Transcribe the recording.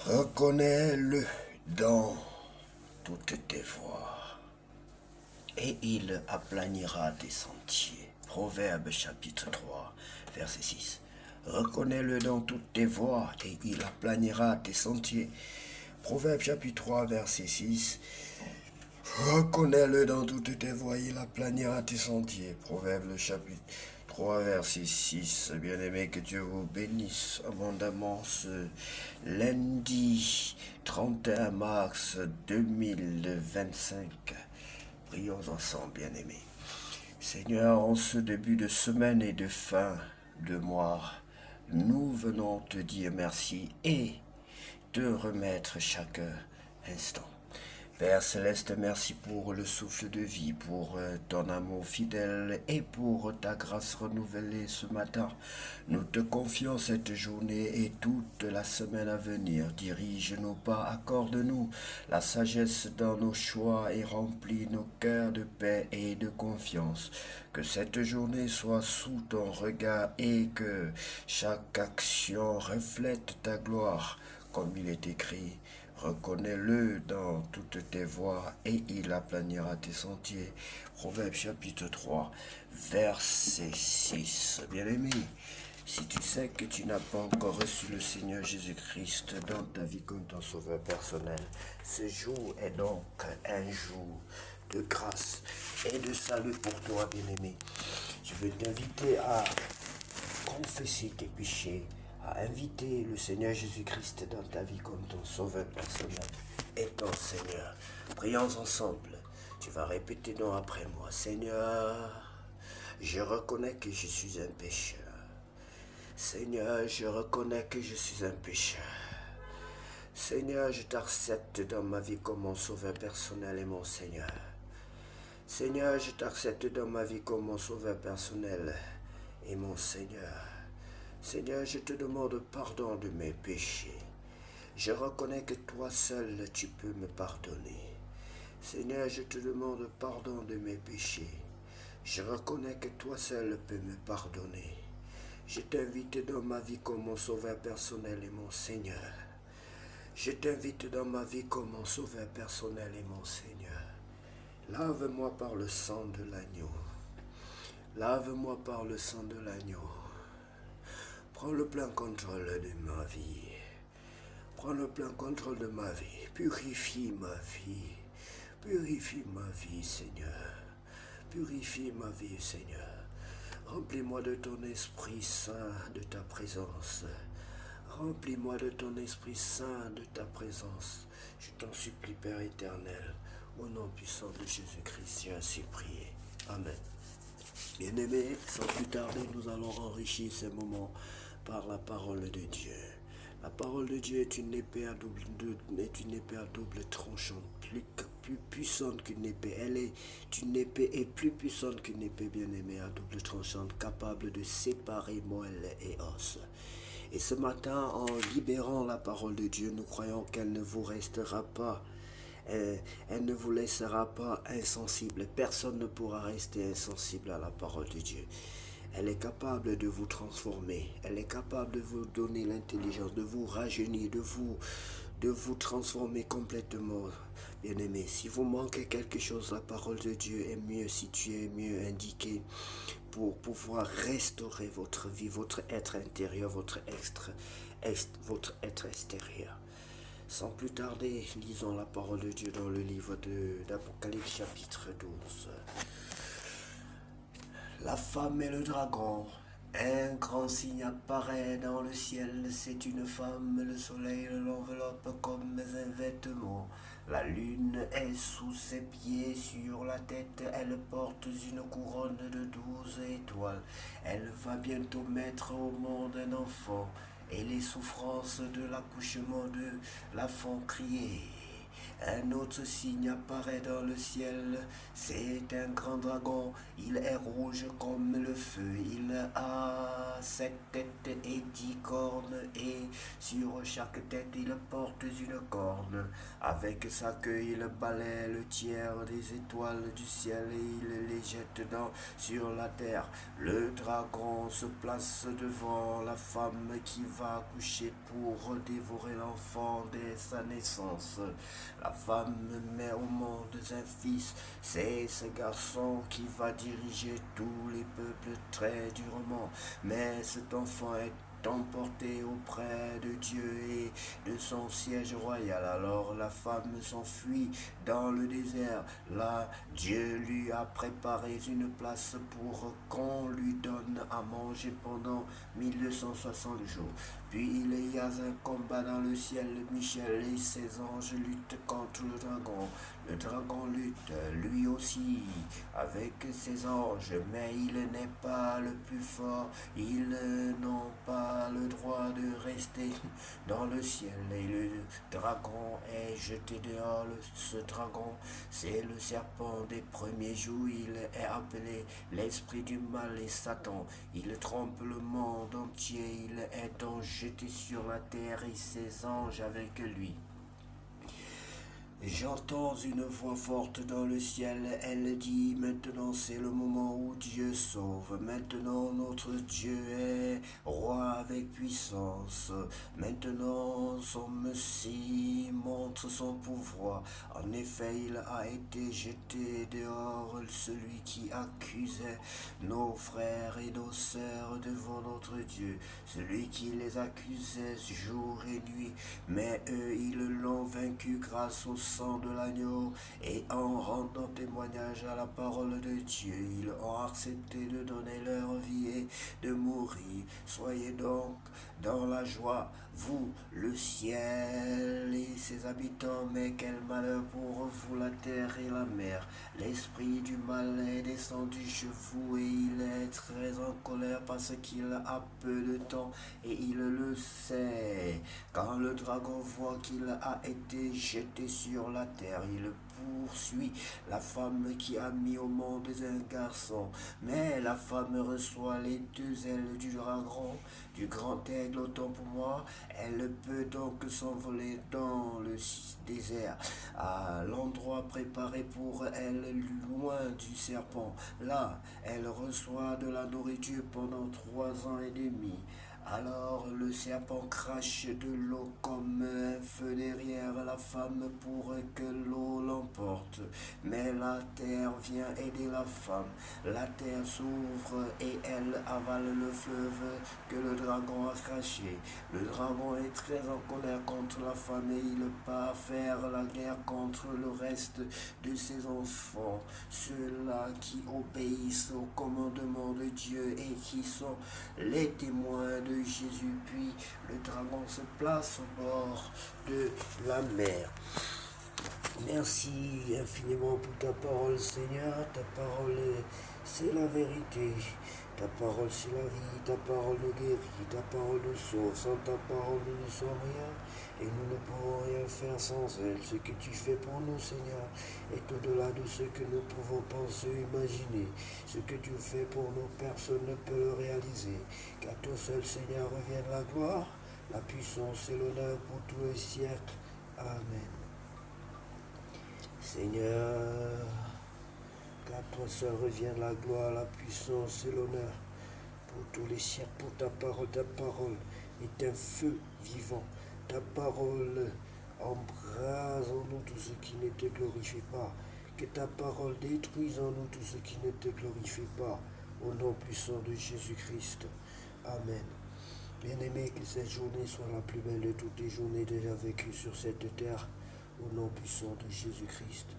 Reconnais-le dans toutes tes voies, et il aplanira tes sentiers. Proverbe chapitre 3, verset 6. Reconnais-le dans toutes tes voies, et il aplanira tes sentiers. Proverbe chapitre 3, verset 6. Reconnais-le dans toutes tes voies, il aplanira tes sentiers. Proverbe chapitre 3, verset 6. Bien-aimé, que Dieu vous bénisse abondamment ce lundi 31 mars 2025. Prions ensemble, bien-aimés. Seigneur, en ce début de semaine et de fin de mois, nous venons te dire merci et te remettre chaque instant. Père Céleste, merci pour le souffle de vie, pour ton amour fidèle et pour ta grâce renouvelée ce matin. Nous te confions cette journée et toute la semaine à venir. Dirige nos pas, accorde-nous la sagesse dans nos choix et remplis nos cœurs de paix et de confiance. Que cette journée soit sous ton regard et que chaque action reflète ta gloire, comme il est écrit. Reconnais-le dans toutes tes voies et il aplanira tes sentiers. Proverbe chapitre 3, verset 6. Bien-aimé, si tu sais que tu n'as pas encore reçu le Seigneur Jésus-Christ dans ta vie comme ton sauveur personnel, ce jour est donc un jour de grâce et de salut pour toi, bien-aimé. Je veux t'inviter à confesser tes péchés, à inviter le Seigneur Jésus-Christ dans ta vie comme ton sauveur personnel et ton Seigneur. Prions ensemble. Tu vas répéter non après moi. Seigneur, je reconnais que je suis un pécheur. Seigneur, je reconnais que je suis un pécheur. Seigneur, je t'accepte dans ma vie comme mon sauveur personnel et mon Seigneur. Seigneur, je t'accepte dans ma vie comme mon sauveur personnel et mon Seigneur. Seigneur, je te demande pardon de mes péchés. Je reconnais que toi seul tu peux me pardonner. Seigneur, je te demande pardon de mes péchés. Je reconnais que toi seul peux me pardonner. Je t'invite dans ma vie comme mon sauveur personnel et mon Seigneur. Je t'invite dans ma vie comme mon sauveur personnel et mon Seigneur. Lave-moi par le sang de l'agneau. Lave-moi par le sang de l'agneau. Prends le plein contrôle de ma vie. Prends le plein contrôle de ma vie. Purifie ma vie. Purifie ma vie, Seigneur. Purifie ma vie, Seigneur. Remplis-moi de ton Esprit Saint, de ta présence. Remplis-moi de ton Esprit Saint, de ta présence. Je t'en supplie, Père éternel. Au nom puissant de Jésus-Christ, j'ai ainsi prié. Amen. Bien-aimés, sans plus tarder, nous allons enrichir ces moments par la parole de Dieu. La parole de Dieu est une épée à double tranchant, plus puissante qu'une épée. Elle est une épée et plus puissante qu'une épée, bien-aimée, à double tranchante, capable de séparer moelle et os. Et ce matin, en libérant la parole de Dieu, nous croyons qu'elle ne vous restera pas. Elle ne vous laissera pas insensible. Personne ne pourra rester insensible à la parole de Dieu. Elle est capable de vous transformer. Elle est capable de vous donner l'intelligence, de vous rajeunir, de vous transformer complètement. Bien-aimé, si vous manquez quelque chose, la parole de Dieu est mieux située, mieux indiquée pour pouvoir restaurer votre vie, votre être intérieur, votre être extérieur. Sans plus tarder, lisons la parole de Dieu dans le livre d'Apocalypse chapitre 12. La femme et le dragon, un grand signe apparaît dans le ciel, c'est une femme, le soleil l'enveloppe comme un vêtement. La lune est sous ses pieds, sur la tête elle porte une couronne de 12 étoiles. Elle va bientôt mettre au monde un enfant, et les souffrances de l'accouchement de la font crier. Un autre signe apparaît dans le ciel. C'est un grand dragon. Il est rouge comme le feu. Il a 7 têtes et 10 cornes. Et sur chaque tête, il porte une corne. Avec sa queue, il balaie le tiers des étoiles du ciel et il les jette sur la terre. Le dragon se place devant la femme qui va accoucher pour dévorer l'enfant dès sa naissance. La femme met au monde un fils, c'est ce garçon qui va diriger tous les peuples très durement. Mais cet enfant est emporté auprès de Dieu et de son siège royal. Alors la femme s'enfuit dans le désert. Là, Dieu lui a préparé une place pour qu'on lui donne à manger pendant 1260 jours. Puis il y a un combat dans le ciel. Michel et ses anges luttent contre le dragon. Le dragon lutte lui aussi avec ses anges, mais il n'est pas le plus fort. Ils n'ont pas le droit de rester dans le ciel. Et le dragon est jeté dehors. Ce dragon, c'est le serpent des premiers jours. Il est appelé l'esprit du mal et Satan. Il trompe le monde entier. Il est donc jeté sur la terre et ses anges avec lui. J'entends une voix forte dans le ciel, elle dit, maintenant c'est le moment où Dieu sauve, maintenant notre Dieu est roi avec puissance, maintenant son Messie montre son pouvoir, en effet il a été jeté dehors celui qui accusait nos frères et nos sœurs devant notre Dieu, celui qui les accusait jour et nuit, mais eux ils l'ont vaincu grâce au sang de l'agneau et en rendant témoignage à la parole de Dieu, ils ont accepté de donner leur vie et de mourir. Soyez donc dans la joie, vous, le ciel et ses habitants, mais quel malheur pour vous la terre et la mer. L'esprit du mal est descendu chez vous et il est très en colère parce qu'il a peu de temps et il le sait. Quand le dragon voit qu'il a été jeté sur la terre, il poursuit la femme qui a mis au monde un garçon. Mais la femme reçoit les 2 ailes du dragon, du grand aigle, autant pour moi. Elle peut donc s'envoler dans le désert, à l'endroit préparé pour elle, loin du serpent. Là, elle reçoit de la nourriture pendant 3 ans et demi. Alors le serpent crache de l'eau comme un feu derrière la femme pour que l'eau l'emporte. Mais la terre vient aider la femme. La terre s'ouvre et elle avale le fleuve que le dragon a craché. Le dragon est très en colère contre la femme et il part faire la guerre contre le reste de ses enfants, ceux-là qui obéissent au commandement de Dieu et qui sont les témoins de Jésus. Puis le dragon se place au bord de la mer. Merci infiniment pour ta parole, Seigneur. Ta parole, c'est la vérité. Ta parole, c'est la vie. Ta parole nous guérit. Ta parole nous sauve. Sans ta parole, nous ne sommes rien. Et nous ne pourrons rien faire sans elle. Ce que tu fais pour nous, Seigneur, est au-delà de ce que nous pouvons penser ou imaginer. Ce que tu fais pour nous, personne ne peut le réaliser. Qu'à toi seul, Seigneur, revienne la gloire, la puissance et l'honneur pour tous les siècles. Amen. Seigneur, qu'à toi seul revienne la gloire, la puissance et l'honneur pour tous les siècles, pour ta parole est un feu vivant. Ta parole embrase en nous tout ce qui ne te glorifie pas. Que ta parole détruise en nous tout ce qui ne te glorifie pas. Au nom puissant de Jésus-Christ. Amen. Bien-aimé, que cette journée soit la plus belle de toutes les journées déjà vécues sur cette terre. Au nom puissant de Jésus-Christ.